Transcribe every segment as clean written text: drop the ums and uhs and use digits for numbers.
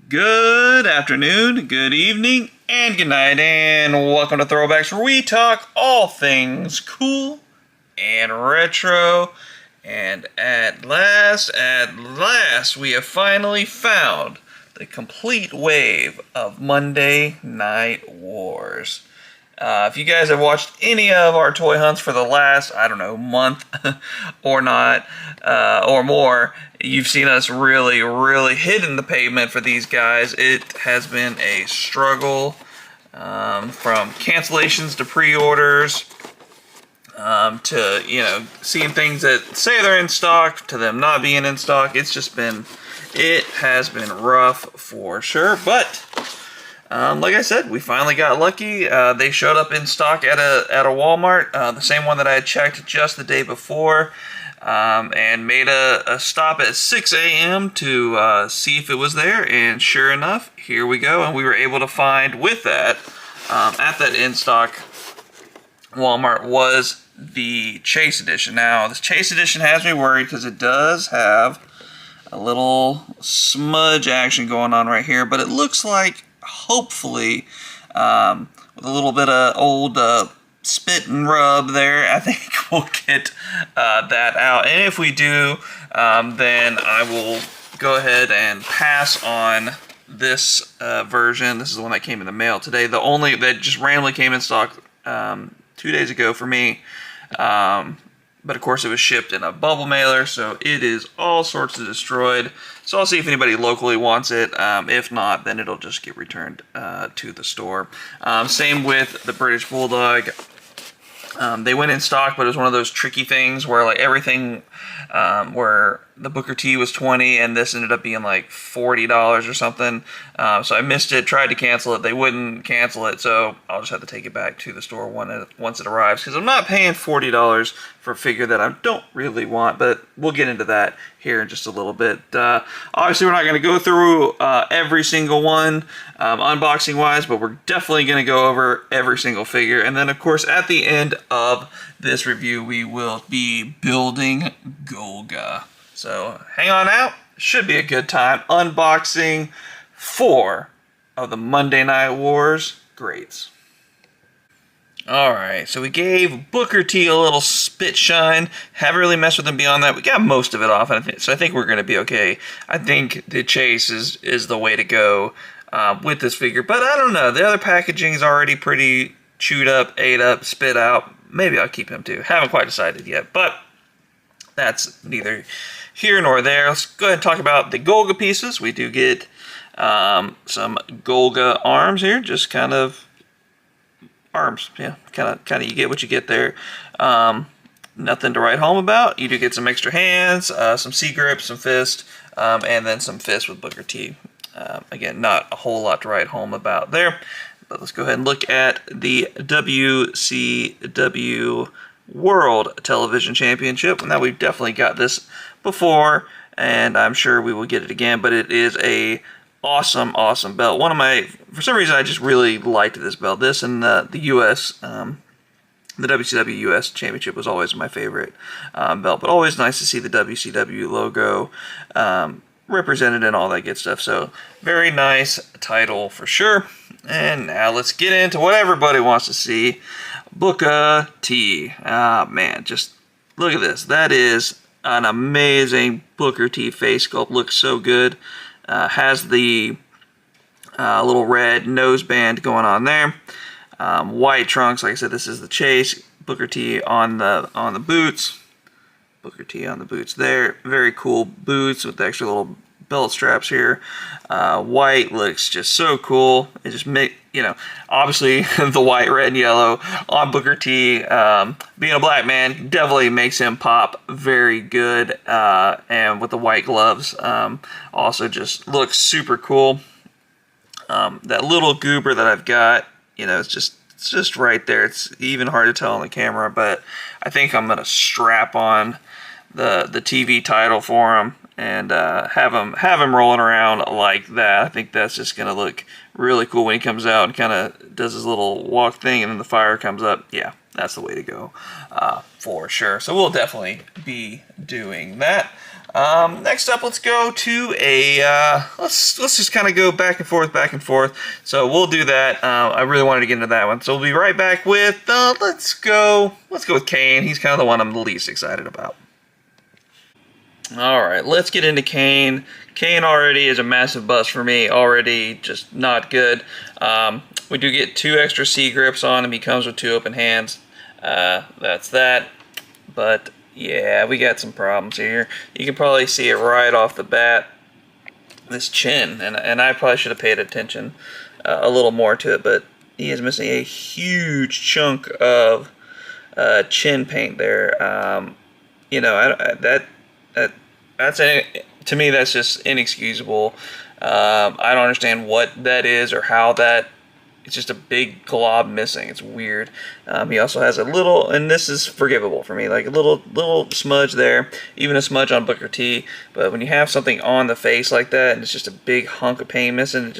Good afternoon, good evening, and good night, and welcome to Throwbacks, where we talk all things cool and retro. And at last, we have finally found the complete wave of Monday Night Wars. If you guys have watched any of our toy hunts for the last, month or not, or more, you've seen us really hitting the pavement for these guys. It has been a struggle, from cancellations to pre-orders, to, seeing things that say they're in stock to them not being in stock. It has been rough for sure, but like I said, we finally got lucky. They showed up in stock at a Walmart, the same one that I had checked just the day before, and made a stop at 6 a.m. to see if it was there, and sure enough, here we go, and we were able to find with that, at that in-stock Walmart, was the Chase Edition. Now, this Chase Edition has me worried because it does have a little smudge action going on right here, but it looks like, hopefully, with a little bit of old spit and rub there, I think we'll get that out. And if we do, then I will go ahead and pass on this version. This is the one that came in the mail today. The only that just randomly came in stock 2 days ago for me. But of course it was shipped in a bubble mailer, so it is all sorts of destroyed. So I'll see if anybody locally wants it. If not, then it'll just get returned to the store. Same with the British Bulldog. They went in stock, but it was one of those tricky things where like everything, where the Booker T was $20 and this ended up being like $40 or something. So I missed it, tried to cancel it. They wouldn't cancel it, so I'll just have to take it back to the store once it arrives, because I'm not paying $40 for a figure that I don't really want, but we'll get into that here in just a little bit. Obviously, we're not going to go through every single one unboxing-wise, but we're definitely going to go over every single figure. And then, of course, at the end of this review, we will be building Golga. So hang on out. Should be a good time unboxing 4 of the Monday Night Wars greats. Alright, so we gave Booker T a little spit shine. Haven't really messed with him beyond that. We got most of it off, so I think we're going to be okay. I think the Chase is the way to go with this figure. But I don't know. The other packaging is already pretty chewed up, ate up, spit out. Maybe I'll keep him too. Haven't quite decided yet, but that's neither here nor there. Let's go ahead and talk about the Golga pieces. We do get some Golga arms here, just kind of arms, yeah, kind of you get what you get there. Nothing to write home about. You do get some extra hands, some C-grips, some fist, and then some fists with Booker T. Again, not a whole lot to write home about there, but let's go ahead and look at the WCW World Television Championship. Now, we've definitely got this before, and I'm sure we will get it again, but it is a awesome belt. For some reason, I just really liked this belt. This and the US, the WCW US Championship was always my favorite belt, but always nice to see the WCW logo represented and all that good stuff. So very nice title for sure. And now let's get into what everybody wants to see. Booker T. Man, just look at this. That is an amazing Booker T face sculpt. Looks so good. Has the little red nose band going on there. White trunks. Like I said, this is the Chase. Booker T on the boots. Booker T on the boots there. Very cool boots with the extra little belt straps here. White looks just so cool. It just obviously the white, red, and yellow on Booker T. Being a black man definitely makes him pop very good. And with the white gloves, also just looks super cool. That little goober that I've got, it's just right there. It's even hard to tell on the camera, but I think I'm gonna strap on the TV title for him and have him rolling around like that. I think that's just gonna look really cool when he comes out and kind of does his little walk thing, and then the fire comes up. Yeah, that's the way to go for sure. So we'll definitely be doing that. Next up, let's go to a let's just kind of go back and forth, back and forth. So we'll do that. I really wanted to get into that one, so we'll be right back with let's go with Kane. He's kind of the one I'm the least excited about. All right, let's get into Kane. Kane already is a massive bust for me. Already just not good. We do get 2 extra C grips on him. He comes with 2 open hands. That's that. But yeah, we got some problems here. You can probably see it right off the bat. This chin, and I probably should have paid attention a little more to it, but he is missing a huge chunk of chin paint there. You know, to me, that's just inexcusable. I don't understand what that is or how that. It's just a big glob missing. It's weird. He also has a little, and this is forgivable for me, like a little smudge there, even a smudge on Booker T. But when you have something on the face like that, and it's just a big hunk of paint missing,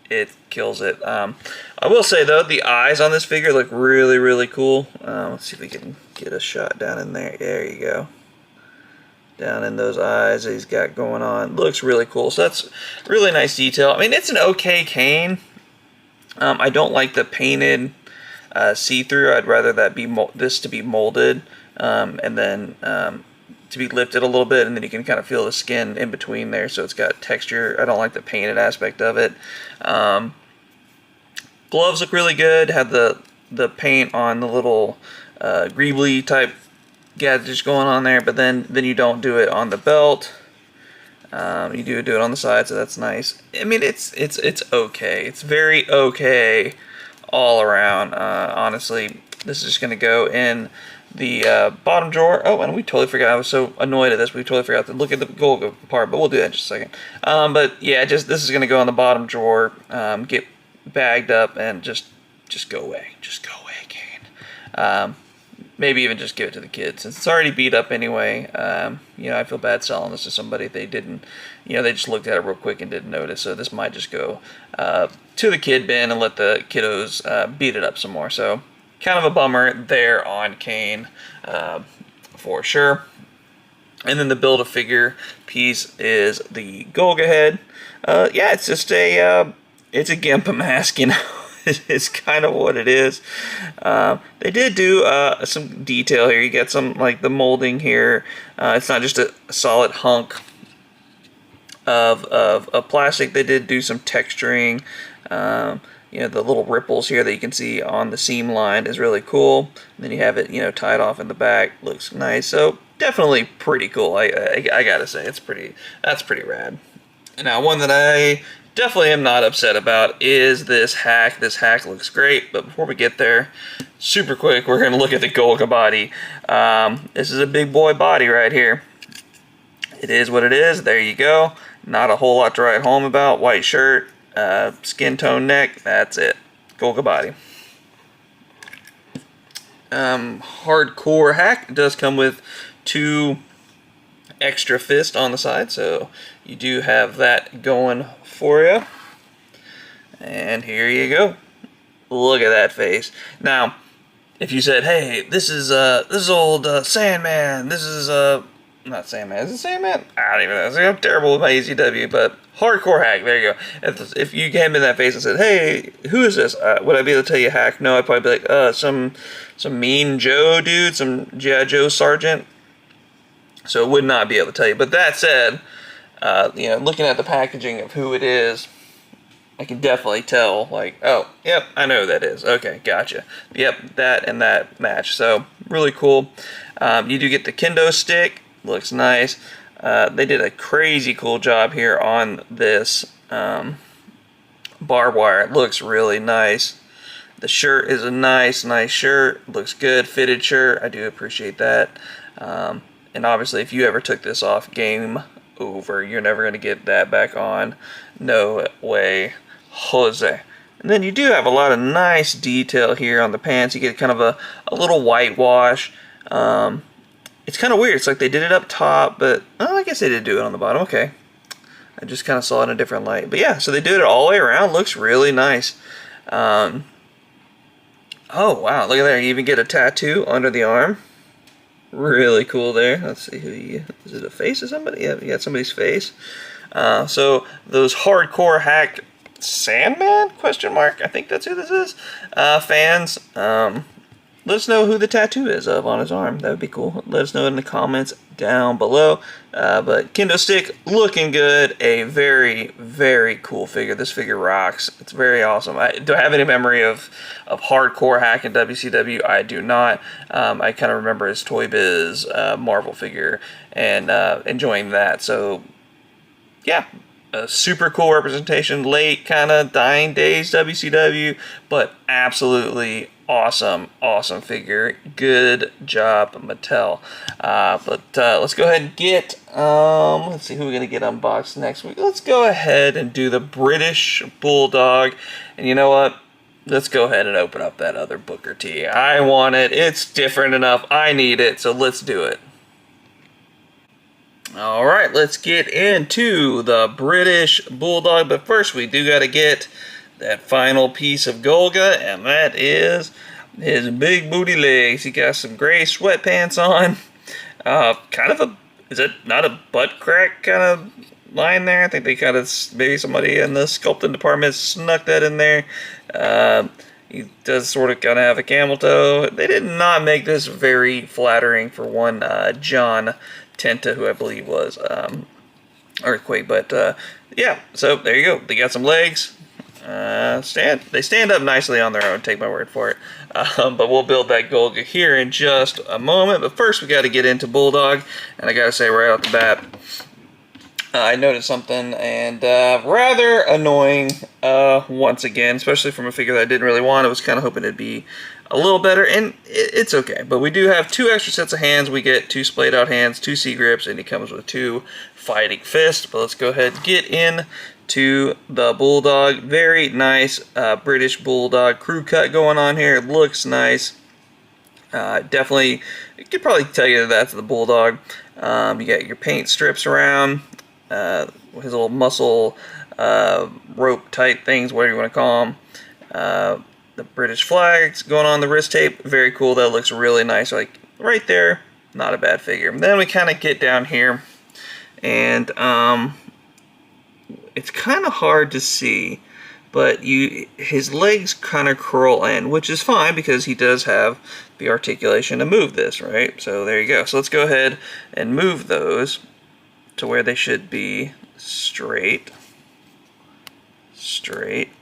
it kills it. I will say though, the eyes on this figure look really, really cool. Let's see if we can get a shot down in there. There you go. Down in those eyes that he's got going on. Looks really cool. So that's really nice detail. I mean, it's an okay Kane. I don't like the painted see-through. I'd rather that be this to be molded and then to be lifted a little bit, and then you can kind of feel the skin in between there, so it's got texture. I don't like the painted aspect of it. Gloves look really good. Have the paint on the little greebly type gadgets going on there, but then you don't do it on the belt. You do it on the side, so that's nice. I mean, it's okay. It's very okay all around. Honestly, this is just going to go in the bottom drawer. Oh, and we totally forgot. I was so annoyed at this. We totally forgot to look at the gold part, but we'll do that in just a second. But yeah, this is going to go in the bottom drawer, get bagged up, and just go away. Just go away, Kane. Maybe even just give it to the kids, since it's already beat up anyway. You know, I feel bad selling this to somebody if they didn't, you know, they just looked at it real quick and didn't notice. So this might just go to the kid bin and let the kiddos beat it up some more. So kind of a bummer there on Kane for sure. And then the Build-A-Figure piece is the Golga head. Yeah, it's just it's a Gimpa mask, you know. It's kind of what it is. They did do some detail here. You get some, like, the molding here. It's not just a solid hunk of plastic. They did do some texturing. You know, the little ripples here that you can see on the seam line is really cool. And then you have it, you know, tied off in the back. Looks nice. So definitely pretty cool. I gotta say, that's pretty rad. Now, one that I definitely am not upset about is this hack. This hack looks great, but before we get there, super quick, we're going to look at the Golga body. This is a big boy body right here. It is what it is. There you go. Not a whole lot to write home about. White shirt, skin tone neck. That's it. Golga body. Hardcore hack. It does come with 2 extra fist on the side, so you do have that going for you. And here you go. Look at that face. Now, if you said, "Hey, this is old Sandman. This is not Sandman. Is it Sandman? I don't even know. I'm terrible with my ECW, but hardcore hack. There you go." If you came in that face and said, "Hey, who is this?" Would I be able to tell you hack? No, I'd probably be like, some Mean Joe dude, some G.I. Joe sergeant. So I would not be able to tell you. But that said, you know, looking at the packaging of who it is, I can definitely tell, like, oh, yep, I know who that is. Okay, gotcha. Yep, that and that match. So, really cool. You do get the kendo stick. Looks nice. They did a crazy cool job here on this barbed wire. It looks really nice. The shirt is a nice shirt. Looks good. Fitted shirt. I do appreciate that. And obviously, if you ever took this off, game over. You're never going to get that back on. No way, Jose. And then you do have a lot of nice detail here on the pants. You get kind of a little whitewash. It's kind of weird. It's like they did it up top, but I guess they did do it on the bottom. Okay. I just kind of saw it in a different light. But yeah, so they did it all the way around. Looks really nice. Oh, wow. Look at there. You even get a tattoo under the arm. Really cool there. Let's see who you, is it a face of somebody? Yeah, you got somebody's face. So those hardcore hack Sandman question mark, I think that's who this is. Fans, let us know who the tattoo is of on his arm. That would be cool. Let us know in the comments down below. But Kendo Stick looking good. A very, very cool figure. This figure rocks. It's very awesome. Do I have any memory of hardcore hack in WCW? I do not. I kind of remember his Toy Biz Marvel figure and enjoying that. So yeah, a super cool representation. Late kind of dying days WCW, but absolutely awesome figure. Good job, Mattel. But let's go ahead and get let's see who we're gonna get unboxed next week. Let's go ahead and do the British Bulldog. And you know what, let's go ahead and open up that other Booker T. I want it. It's different enough. I need it, so let's do it. Alright, let's get into the British Bulldog, but first we do got to get that final piece of Golga, and that is his big booty legs. He got some gray sweatpants on. Kind of a, is it not a butt crack kind of line there? I think they kind of, maybe somebody in the sculpting department snuck that in there. He does sort of kind of have a camel toe. They did not make this very flattering for one John Tenta, who I believe was Earthquake. But yeah, so there you go. They got some legs. They stand up nicely on their own, take my word for it. But we'll build that Golga here in just a moment. But first we got to get into Bulldog, and I gotta say right off the bat, I noticed something, and rather annoying once again, especially from a figure that I didn't really want. I was kind of hoping it'd be a little better, and it's okay. But we do have 2 extra sets of hands. We get 2 splayed out hands, 2 C grips, and he comes with 2 fighting fists. But let's go ahead and get in to the Bulldog. Very nice British Bulldog crew cut going on here. It looks nice. Definitely, you could probably tell you that's the Bulldog. You got your paint strips around, his little muscle rope type things, whatever you want to call them. The British flags going on the wrist tape, very cool. That looks really nice, like right there. Not a bad figure. And then we kind of get down here, and it's kind of hard to see, but his legs kind of curl in, which is fine because he does have the articulation to move this, right? So there you go. So let's go ahead and move those to where they should be straight.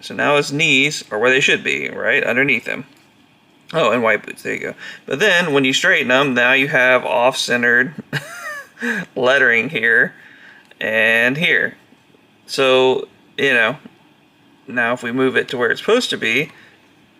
So now his knees are where they should be, right underneath him. Oh, and white boots, there you go. But then when you straighten them, now you have off-centered lettering here and here. So, you know, now if we move it to where it's supposed to be,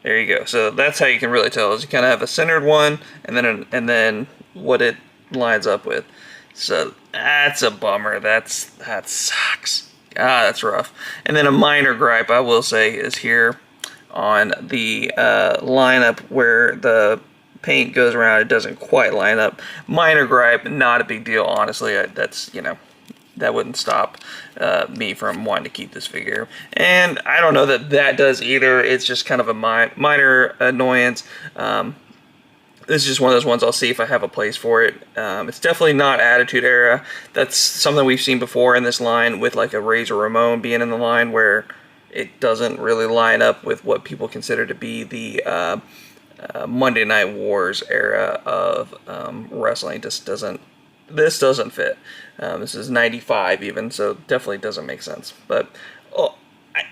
there you go. So that's how you can really tell, is you kind of have a centered one and then what it lines up with. So that's a bummer. That sucks. Ah, that's rough. And then a minor gripe, I will say, is here on the lineup where the paint goes around. It doesn't quite line up. Minor gripe, not a big deal, honestly. That's, you know, that wouldn't stop me from wanting to keep this figure. And I don't know that does either. It's just kind of a minor annoyance. This is just one of those ones I'll see if I have a place for it. It's definitely not Attitude Era. That's something we've seen before in this line with like a Razor Ramon being in the line where it doesn't really line up with what people consider to be the Monday Night Wars era of wrestling. This doesn't fit. This is 95 even, so definitely doesn't make sense. But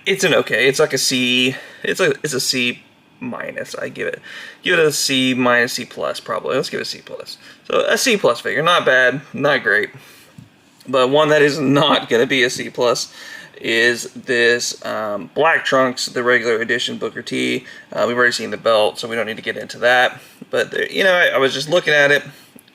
it's an okay. It's like a C. It's a C minus. I give it a C minus, C plus probably. Let's give it a C plus. So a C plus figure, not bad, not great. But one that is not going to be a C plus is this Black Trunks, the regular edition Booker T. We've already seen the belt, so we don't need to get into that. But there, you know, I was just looking at it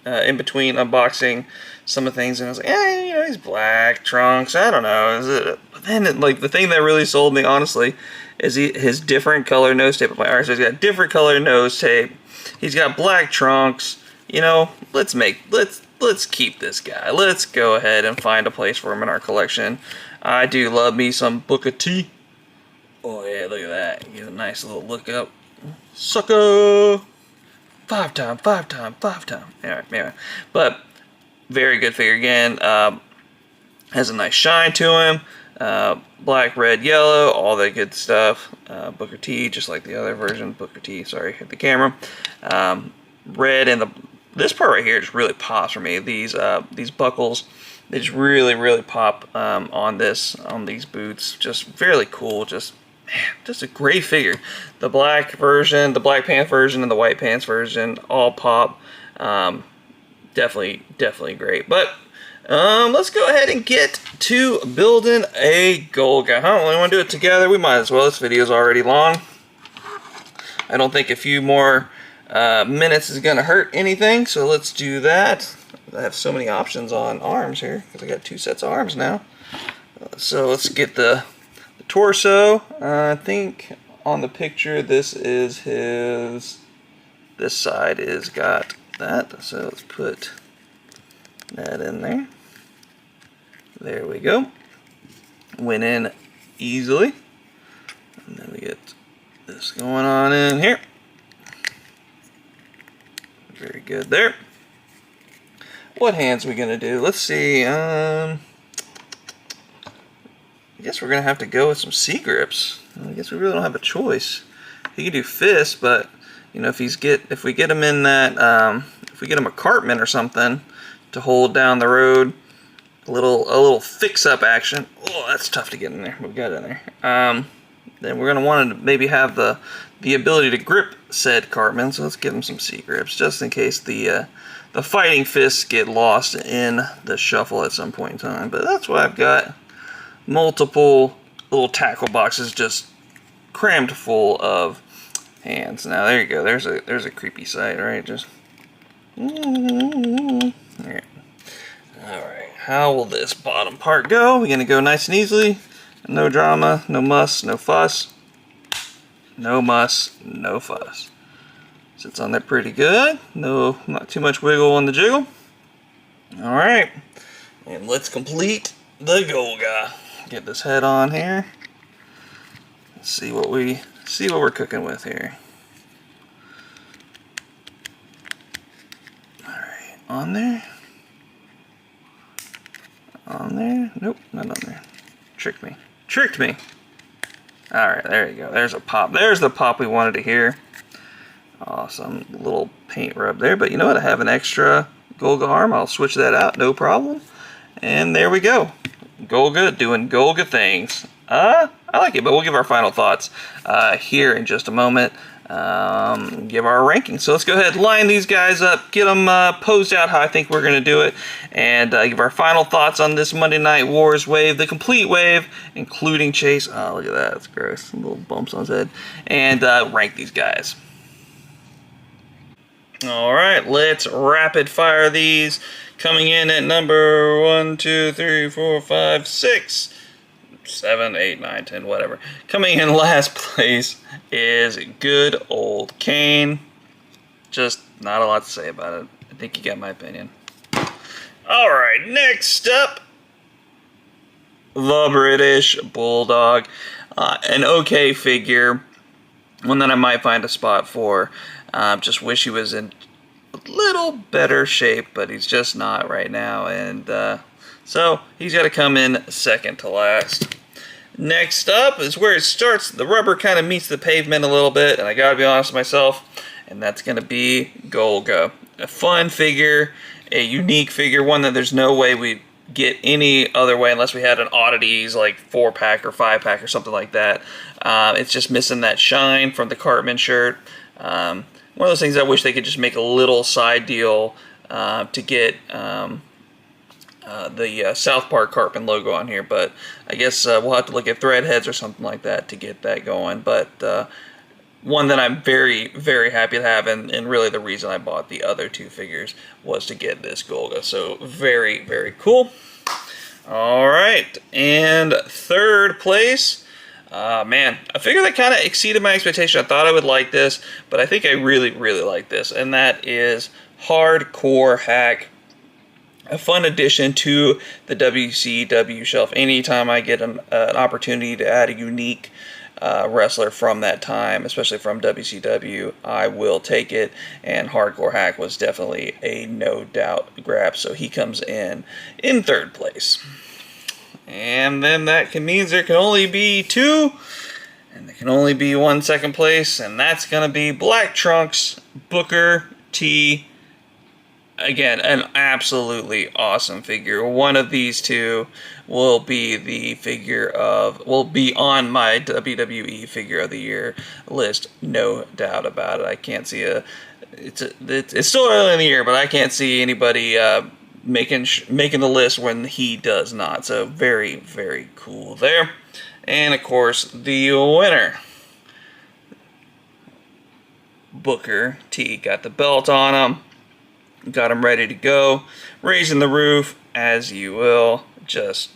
in between unboxing some of the things, and I was like, you know, he's Black Trunks. I don't know. But then, like, the thing that really sold me, honestly, is his different color nose tape. Alright, so he's got different color nose tape. He's got Black Trunks. You know, let's keep this guy. Let's go ahead and find a place for him in our collection. I do love me some Booker T. Oh yeah, look at that. Get a nice little look up. Sucker! 5 time. Anyway, but very good figure again. Has a nice shine to him. Black, red, yellow, all that good stuff. Booker T, just like the other version. Booker T, sorry, hit the camera. Red and this part right here just really pops for me. These buckles, they just really pop on these boots. Just fairly cool. Just a great figure. The black version, the black pants version, and the white pants version all pop. Definitely great. But let's go ahead and get to building a Golga. I don't really want to do it together. We might as well. This video is already long. I don't think a few more minutes is going to hurt anything, so let's do that. I have so many options on arms here because I got 2 sets of arms now. So let's get the torso. I think on the picture this is his. This side is got that. So let's put that in there. There we go. Went in easily. And then we get this going on in here. Very good there. What hands are we gonna do? Let's see. I guess we're gonna have to go with some C grips. I guess we really don't have a choice. He could do fists, but you know, if we get him in that, if we get him a Cartman or something to hold down the road, a little fix-up action. Oh, that's tough to get in there. We got it in there. Then we're gonna want to maybe have the ability to grip said Cartman. So let's give him some C grips just in case the fighting fists get lost in the shuffle at some point in time. But that's why I've got multiple little tackle boxes just crammed full of hands. Now there you go. There's a creepy sight, right? Just there. All right. How will this bottom part go? We're gonna go nice and easily. No drama, no muss, no fuss. No muss, no fuss. Sits on there pretty good. No, not too much wiggle on the jiggle. All right, and let's complete the Golga. Get this head on here. Let's see what we're cooking with here. All right, on there. On there. Nope, not on there. Tricked me. Tricked me. All right, there you go. There's a pop. There's the pop we wanted to hear. Awesome little paint rub there, but you know what? I have an extra Golga arm. I'll switch that out, no problem. And there we go. Golga doing Golga things. I like it, but we'll give our final thoughts here in just a moment. Give our ranking. So let's go ahead and line these guys up, get them posed out how I think we're going to do it, and give our final thoughts on this Monday Night Wars wave, the complete wave, including Chase. Oh, look at that. That's gross. Some little bumps on his head. And rank these guys. All right, let's rapid fire these. Coming in at number 1, 2, 3, 4, 5, 6, 7, 8, 9, 10, whatever. Coming in last place is good old Kane. Just not a lot to say about it. I think you got my opinion. All right, next up, the British Bulldog. An okay figure. One that I might find a spot for. Just wish he was in a little better shape, but he's just not right now. And so he's got to come in second to last. Next up is where it starts. The rubber kind of meets the pavement a little bit, and I gotta be honest with myself, and that's gonna be Golga. A fun figure, a unique figure, one that there's no way we'd get any other way unless we had an oddities like 4-pack or 5-pack or something like that. It's just missing that shine from the Cartman shirt. One of those things I wish they could just make a little side deal to get the South Park Cartman logo on here, but I guess we'll have to look at Threadheads or something like that to get that going. But one that I'm very, very happy to have, and really the reason I bought the other 2 figures was to get this Golga. So very, very cool. All right, and third place. Man, a figure that kind of exceeded my expectation. I thought I would like this, but I think I really, really like this, and that is Hardcore Hack. A fun addition to the WCW shelf. Anytime I get an opportunity to add a unique wrestler from that time, especially from WCW, I will take it. And Hardcore Hack was definitely a no doubt grab, so he comes in third place. And then that means there can only be two, and there can only be one second place, and that's going to be Black Trunks Booker T. Again, an absolutely awesome figure. One of these two will be will be on my WWE Figure of the Year list, no doubt about it. I can't see it's still early in the year, but I can't see anybody making the list when he does not. So very, very cool there. And of course, the winner, Booker T, got the belt on him. Got him ready to go. Raising the roof, as you will. Just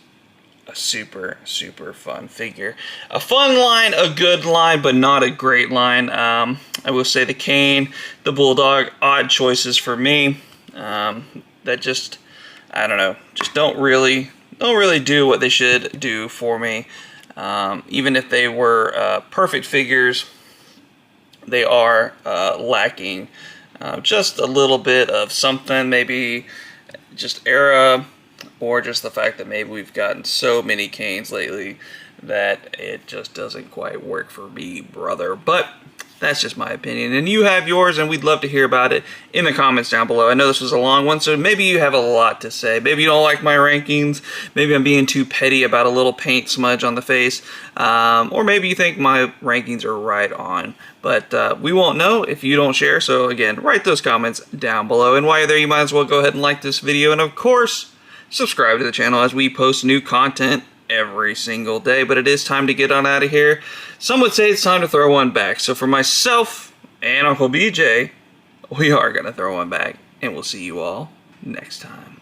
a super, super fun figure. A fun line, a good line, but not a great line. I will say the Kane, the Bulldog, odd choices for me. That just, I don't know, just don't really do what they should do for me. Even if they were perfect figures, they are lacking just a little bit of something, maybe just era, or just the fact that maybe we've gotten so many Kanes lately that it just doesn't quite work for me, brother. But that's just my opinion, and you have yours, and we'd love to hear about it in the comments down below. I know this was a long one, so maybe you have a lot to say. Maybe you don't like my rankings. Maybe I'm being too petty about a little paint smudge on the face. Or maybe you think my rankings are right on. But we won't know if you don't share, so again, write those comments down below. And while you're there, you might as well go ahead and like this video, and of course, subscribe to the channel as we post new content every single day. But it is time to get on out of here. Some would say it's time to throw one back. So for myself and Uncle BJ, we are going to throw one back. And we'll see you all next time.